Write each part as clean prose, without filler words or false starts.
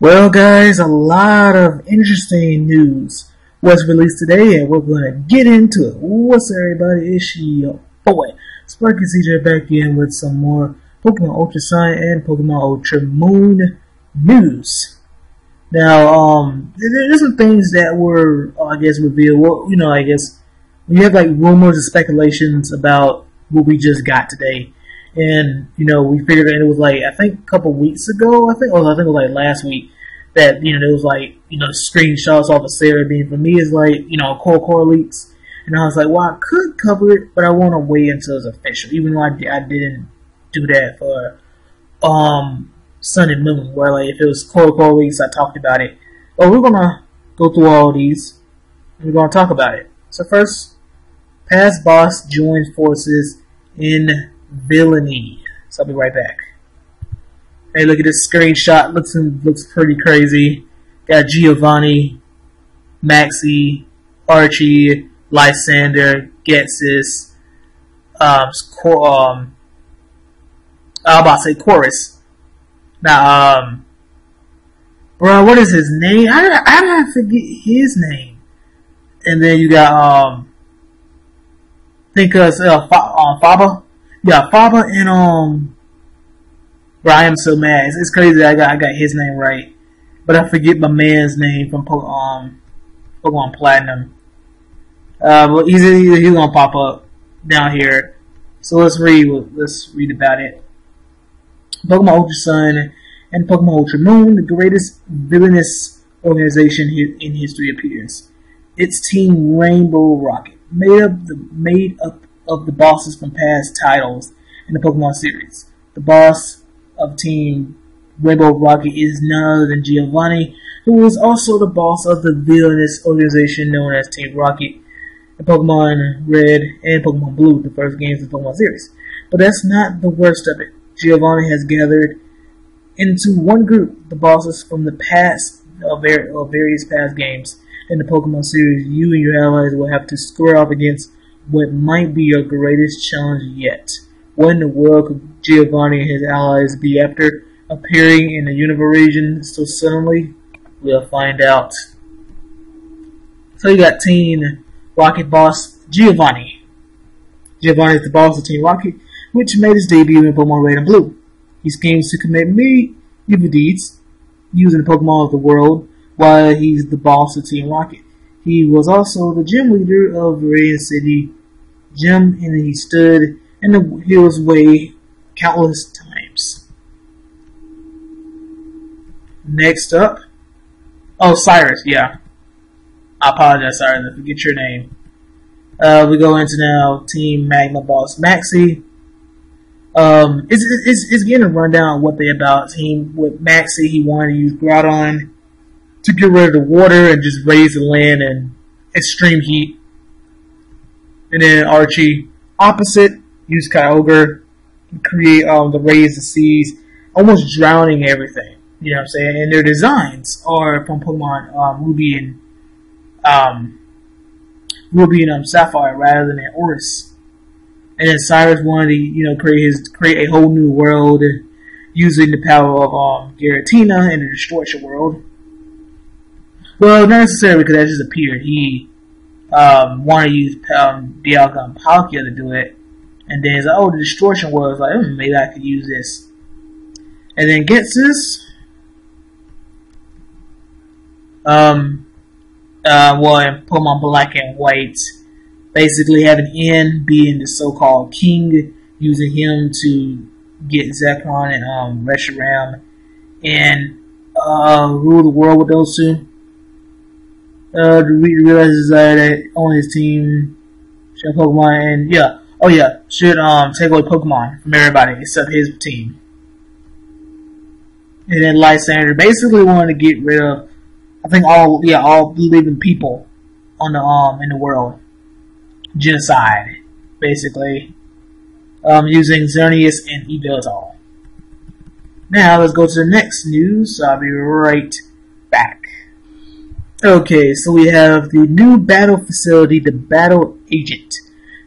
Well, guys, a lot of interesting news was released today, and we're going to get into it. What's up, everybody? It's your boy, Sparky CJ, back again with some more Pokemon Ultra Sun and Pokemon Ultra Moon news. Now, there's some things that were, revealed. Well, we have like rumors and speculations about what we just got today. And, we figured it was like, I think a couple weeks ago, I think it was like last week, that, there was like, screenshots off of Sarah being, for me, is like, core leaks. And I was like, well, I could cover it, but I want to wait until it's official, even though I didn't do that for, Sun and Moon, where like, if it was core leaks, I talked about it. But we're going to go through all these, and we're going to talk about it. So first, past boss joins forces in villainy. So I'll be right back. Hey, look at this screenshot. Looks pretty crazy. Got Giovanni, Maxie, Archie, Lysander, Getsis, I'm about to say Chorus. Now, bro, what is his name? I forget his name. And then you got think of Faba. Yeah, Faba and bro, I am so mad. It's crazy that I got his name right, but I forget my man's name from Pokemon Platinum. But he's gonna pop up down here. So let's read about it. Pokemon Ultra Sun and Pokemon Ultra Moon, the greatest villainous organization in history, appears. It's Team Rainbow Rocket, made up of the bosses from past titles in the Pokemon series. The boss of Team Rainbow Rocket is none other than Giovanni, who is also the boss of the villainous organization known as Team Rocket in Pokemon Red and Pokemon Blue, the first games of the Pokemon series. But that's not the worst of it. Giovanni has gathered into one group the bosses from the past of various past games in the Pokemon series. You and your allies will have to square off against what might be your greatest challenge yet. What in the world could Giovanni and his allies be after appearing in the Unova region so suddenly? We'll find out. So you got Team Rocket boss Giovanni. Giovanni is the boss of Team Rocket, which made his debut in Pokemon Red and Blue. He schemes to commit evil deeds using the Pokemon of the world while he's the boss of Team Rocket. He was also the gym leader of Viridian City Gym, and he stood in the hero's way countless times. Next up, Cyrus, yeah. I apologize, Cyrus, I forget your name. We go into now Team Magma boss Maxie. It's getting a rundown on what they about. With Maxie, he wanted to use Groudon to get rid of the water and just raise the land in extreme heat. And then Archie, opposite, used Kyogre to create the raise the seas, almost drowning everything. You know what I'm saying? And their designs are from Pokemon Ruby and Sapphire rather than an Oris. And then Cyrus wanted to, create a whole new world using the power of Giratina in the Distortion world. Well, not necessarily because that just appeared. He wanted to use Dialga and Palkia to do it. And then he's like, oh, the Distortion world. Is like, maybe I could use this. And then Getsis. In Pokemon Black and White, basically having N being the so-called king, using him to get Zekrom and Reshiram and rule the world with those two. Realizes that on his team should Pokemon and should take away Pokemon from everybody except his team. And then Lysander basically wanted to get rid of, I think, all living people on the in the world. Genocide, basically, using Xerneas and Yveltal. Now let's go to the next news. So I'll be right back. Okay, so we have the new battle facility, the Battle Agent.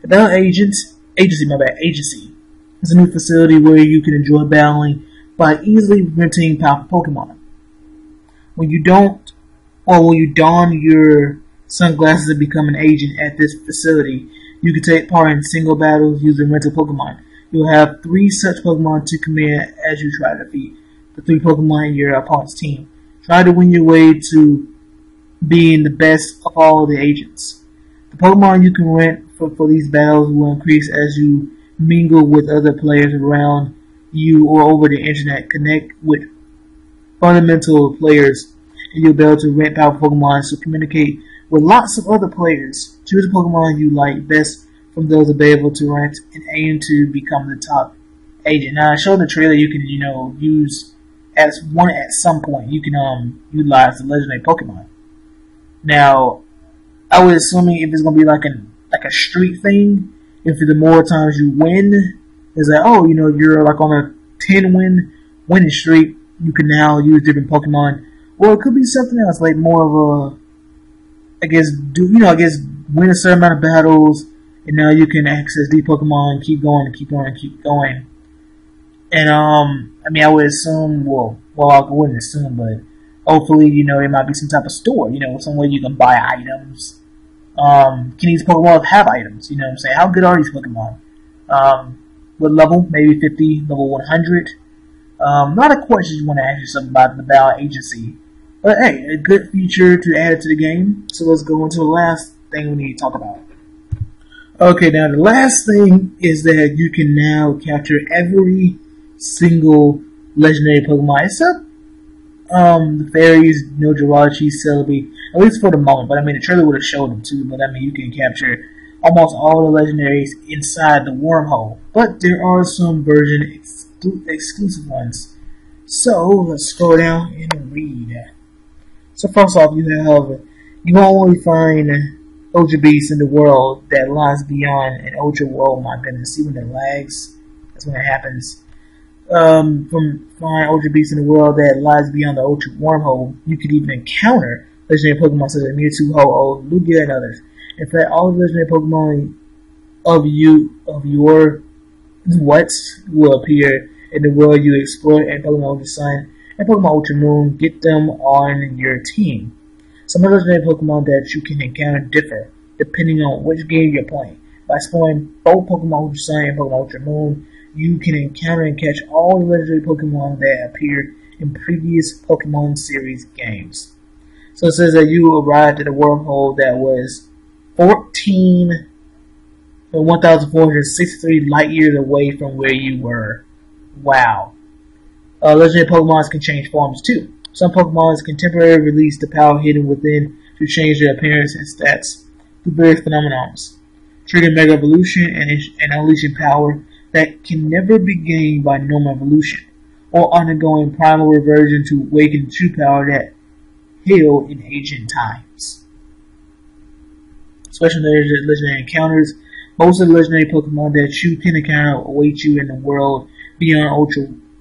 The Battle Agency. It's a new facility where you can enjoy battling by easily renting powerful Pokemon. When you don't, or when you don your sunglasses and become an agent at this facility, you can take part in single battles using rental Pokemon. You'll have 3 such Pokemon to command as you try to defeat the 3 Pokemon in your opponent's team. Try to win your way to being the best of all the agents. The Pokemon you can rent for these battles will increase as you mingle with other players around you or over the internet. Connect with fundamental players, and you'll be able to rent powerful Pokemon to communicate with lots of other players. Choose a Pokemon you like best from those available to rent and aim to become the top agent. Now, I showed the trailer you can, use at some point. You can utilize the legendary Pokemon. Now, I was assuming if it's gonna be like a streak thing, if the more times you win, it's like, oh, you're like on a 10 winning streak, you can now use different Pokemon. Or it could be something else, like more of a, I guess win a certain amount of battles, and now you can access these Pokemon and keep going and keep going and keep going. And I would assume, I wouldn't assume, but hopefully, there might be some type of store, somewhere you can buy items. Can these Pokemon have items? You know what I'm saying? How good are these Pokemon? What level? Maybe 50, level 100. Not a question you want to ask yourself about the battle agency. But hey, a good feature to add to the game. So let's go into the last thing we need to talk about. Okay, now the last thing is that you can now capture every single legendary Pokemon except the fairies, no Jirachi, Celebi, at least for the moment. But the trailer would have showed them too. But you can capture almost all the legendaries inside the wormhole. But there are some version exclusive ones. So let's scroll down and read. So first off, you won't only find Ultra Beasts in the world that lies beyond an Ultra world. My goodness, see when it lags? That's when it happens. From finding Ultra Beasts in the world that lies beyond the Ultra wormhole, you could even encounter legendary Pokemon such as Mewtwo, Ho-Oh, Lugia, and others. In fact, all the legendary Pokemon of your will appear in the world you explore in Pokemon Ultra Sun and Pokemon Ultra Moon. Get them on your team. Some of the legendary Pokemon that you can encounter differ depending on which game you're playing. By exploring both Pokemon Ultra Sun and Pokemon Ultra Moon, you can encounter and catch all the legendary Pokemon that appeared in previous Pokemon series games. So it says that you arrived at a wormhole that was 1,463 light years away from where you were. Wow. Legendary Pokemon can change forms too. Some Pokemon can temporarily release the power hidden within to change their appearance and stats through various phenomena, triggering Mega Evolution and unleashing power that can never be gained by normal evolution, or undergoing primal reversion to awaken true power that held in ancient times. Special legendary encounters. Most of the legendary Pokemon that you can encounter await you in the world beyond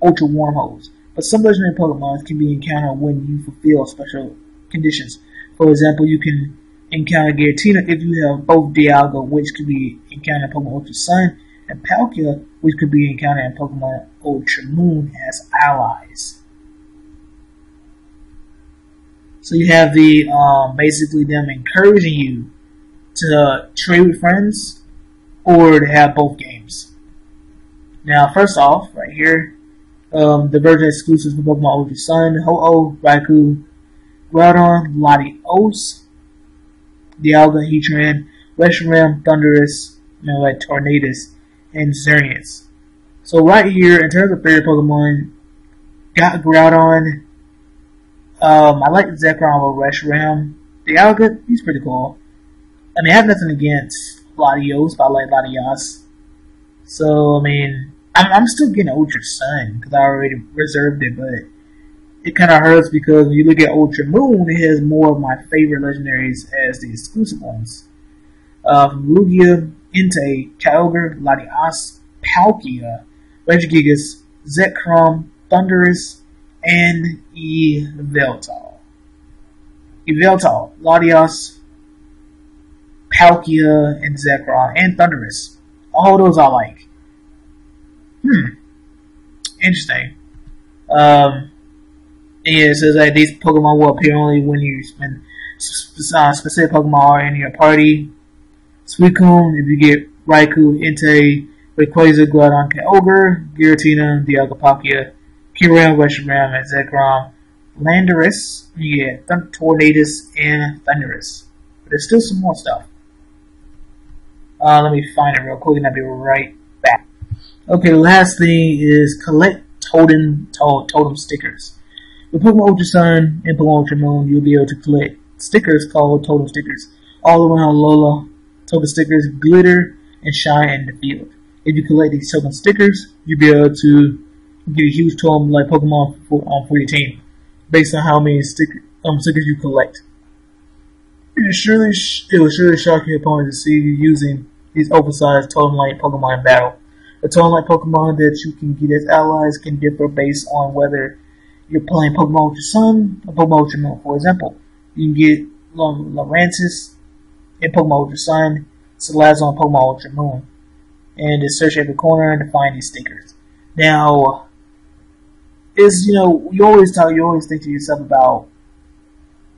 Ultra wormholes. But some legendary Pokemon can be encountered when you fulfill special conditions. For example, you can encounter Giratina if you have both Dialga, which could be encountered in Pokemon Ultra Sun, and Palkia, which could be encountered in Pokemon Ultra Moon as allies. So you have the basically them encouraging you to trade with friends or to have both games. Now, first off, right here, the version exclusives for Pokemon Ultra Sun: Ho-Oh, Raikou, Groudon, Latios, Dialga, Heatran, Reshiram, Thundurus, Tornadus, and Xerneas. So right here, in terms of favorite Pokemon, got Groudon. I like Zekrom over Reshiram. Dialga, he's pretty cool. I have nothing against Latios, but I like Latias. So, I'm still getting Ultra Sun because I already reserved it, but it kind of hurts because when you look at Ultra Moon, it has more of my favorite legendaries as the exclusive ones. Lugia, Entei, Kyogre, Latias, Palkia, Regigigas, Zekrom, Thundurus, and Yveltal. Latias, Palkia, and Zekrom, and Thundurus. All those I like. Interesting. Yeah, it says like these Pokemon will appear only when you spend specific Pokemon are in your party. Suicune, if you get Raikou, Entei, Rayquaza, Groudon, Kyogre, Giratina, Dialga-Palkia, Kyurem, Reshiram, and Zekrom, Landorus, you get Tornadus, and Thundurus. But there's still some more stuff. Let me find it real quick and I'll be right back. Okay, the last thing is collect totem stickers. With Pokemon Ultra Sun and Pokemon Ultra Moon, you'll be able to collect stickers called totem stickers. All around Alola, token stickers glitter and shine in the field. If you collect these token stickers, you'll be able to get a huge totem like Pokemon for your team, based on how many stickers you collect. It will surely shock your opponent to see you using these oversized totem-like Pokemon in battle. The totem-like Pokemon that you can get as allies can differ based on whether you're playing Pokemon Ultra Sun or Pokemon Ultra Moon. For example, you can get Lurantis in Pokemon Ultra Sun, Salazzle in Pokemon Ultra Moon, and just search every corner to find these stickers. Now, you always think to yourself about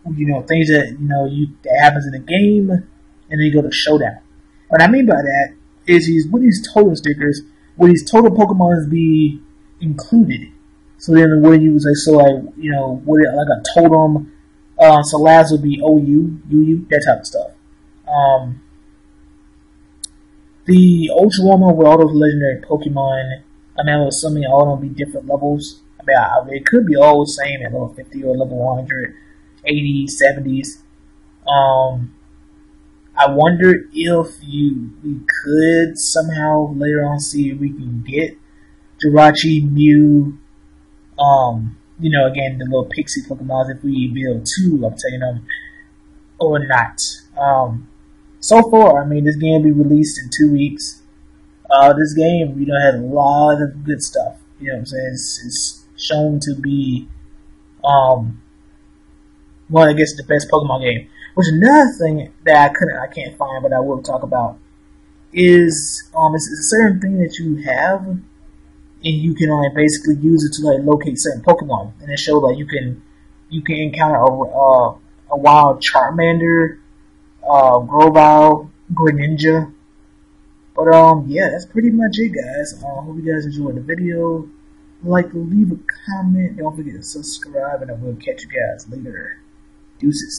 things that that happens in the game, and then you go to Showdown. What I mean by that is would these totem stickers, would these totem Pokemon be included? So then what you would say, would it like a totem, Salazzle would be OU, UU, that type of stuff. The Ultra Warmer with all those legendary Pokemon, I'm assuming all of them be different levels. It could be all the same at level 50 or level 100, 80, 70s. I wonder if we could somehow later on see if we can get Jirachi, Mew, again, the little pixie Pokemon, if we build 2, obtain them, or not. So far, this game will be released in 2 weeks. This game, has a lot of good stuff. You know what I'm saying? It's shown to be, I guess the best Pokemon game. Which another thing that I can't find, but I will talk about, is it's a certain thing that you have, and you can basically use it to locate certain Pokemon, and it shows you can encounter a wild Charmander, Grovyle, Greninja. But yeah, that's pretty much it, guys. Hope you guys enjoyed the video. Leave a comment, don't forget to subscribe, and I will catch you guys later. Deuces.